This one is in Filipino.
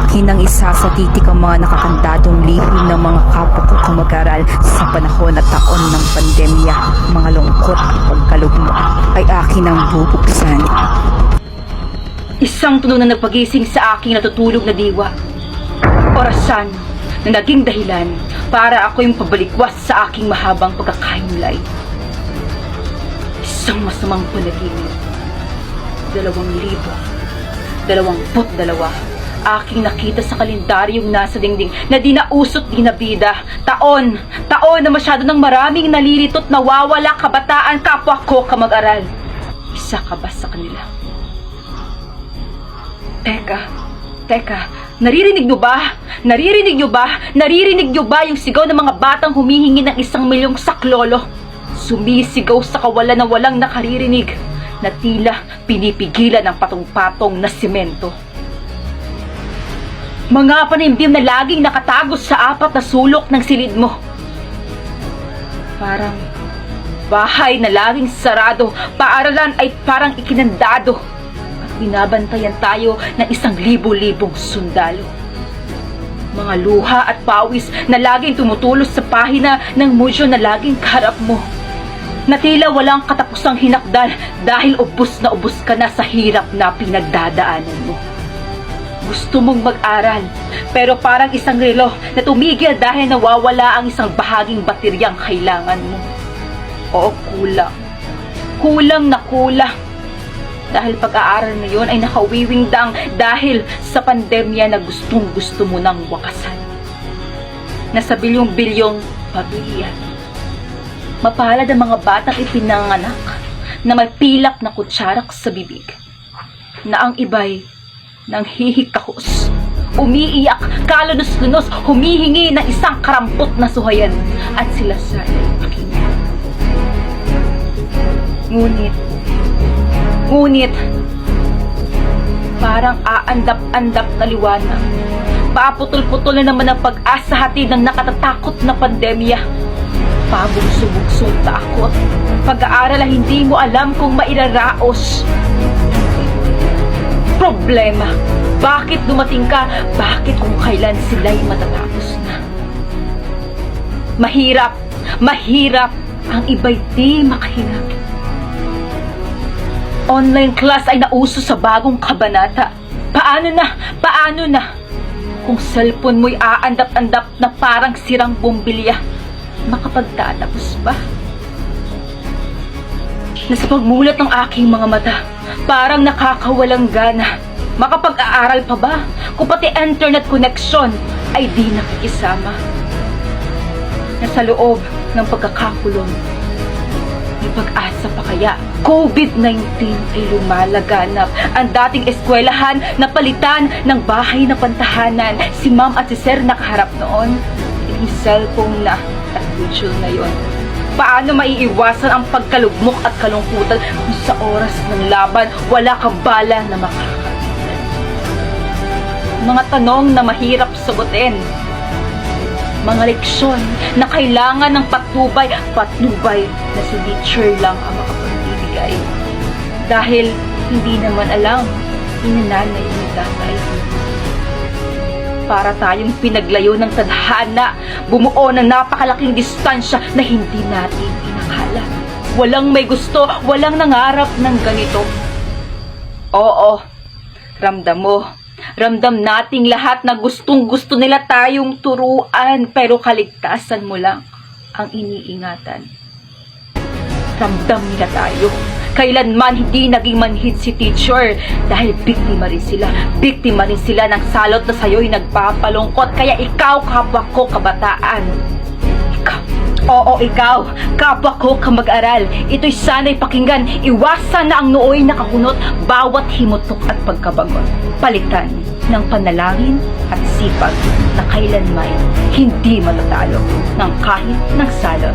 akin ang isa sa titik ang mga nakakandadong lihim ng mga kapwa ko kamag-aral sa panahon at taon ng pandemya. Mga lungkot at pagkalugmok ay akin ang bubuksan. Isang tunog na nagpagising sa aking natutulog na diwa. Orasan na naging dahilan para ako yung pabalikwas sa aking mahabang pagkakahimlay. Isang masamang panaginip. 2022. Aking nakita sa kalendaryong nasa dingding na di nausot di nabida. Taon na masyado ng maraming nalilitot, nawawala kabataan, kapwa ko kamag-aral. Isa ka ba sa kanila? Teka, naririnig nyo ba? Naririnig nyo ba yung sigaw ng mga batang humihingi ng 1 milyong saklolo? Sumisigaw sa kawalan na walang nakaririnig, na tila pinipigilan ng patong-patong na simento. Mga panimdim na laging nakatago sa 4 na sulok ng silid mo. Parang bahay na laging sarado, paaralan ay parang ikinandado, at binabantayan tayo ng 1,000,000 sundalo. Mga luha at pawis na laging tumutulos sa pahina ng musyo na laging kaharap mo, na tila walang katapusang hinakdal dahil ubos na ubos ka na sa hirap na pinagdadaanan mo. Gusto mong mag-aral, pero parang isang relo na tumigil dahil nawawala ang isang bahaging bateryang kailangan mo. Oo, kulang. Dahil pag-aaral na yun ay nakawiwingdang dahil sa pandemya na gustong-gusto mo nang wakasan. Nasa bilyong-bilyong pamilya. Mapalad ang mga batang ipinanganak na may pilak na kutsarak sa bibig, na ang iba'y nanghihikahos, umiiyak, kalunos-lunos, humihingi ng isang karampot na suhayan, at sila sana'y pakinggan. Ngunit, parang aandap-andap na liwanag, paputol-putol na naman ang pag-asa hatid ng nakatatakot na pandemya. Pabugso-bugsong takot, pag-aaral na hindi mo alam kung mairaraos. Problema, bakit dumating ka? Bakit kung kailan sila'y matatapos na? Mahirap, ang iba'y di makahirap. Online class ay nauso sa bagong kabanata. Paano na? Kung cellphone mo'y aandap-andap na parang sirang bumbilya, makapagtatapos ba? Nasa pagmulat ng aking mga mata, parang nakakawalang gana. Makapag-aaral pa ba kung pati internet connection ay di nakikisama? Nasa loob ng pagkakakulong, may pag-asa pa kaya? COVID-19 ay lumalaganap. Ang dating eskwelahan na palitan ng bahay na pantahanan. Si ma'am at si sir nakaharap noon. Yung cellphone na at virtual na yon. Paano maiiwasan ang pagkalugmok at kalungkutan kung sa oras ng laban wala kang bala na makakapitan? Mga tanong na mahirap sagutin. Mga leksyon na kailangan ng patnubay na si teacher lang ang makapagbibigay. Dahil hindi naman alam ni nanay ni tatay. Para tayong pinaglayo ng tadhana, bumuo ng napakalaking distansya na hindi natin inakala. Walang may gusto, walang nangarap ng ganito. Oo, ramdam nating lahat na gustong-gusto nila tayong turuan, pero kaligtasan mo lang ang iniingatan. Ramdam nila tayo. Kailanman hindi naging manhid si teacher dahil biktima rin sila ng salot na sa'yo'y nagpapalungkot. Kaya ikaw, kapwa ko kabataan, ikaw, kapwa ko kamag-aral, ito'y sana'y pakinggan. Iwasan na ang nooy nakakunot, bawat himutok at pagkabagot. Palitan ng panalangin at sipag na kailanman hindi matatalo ng kahit ng salot.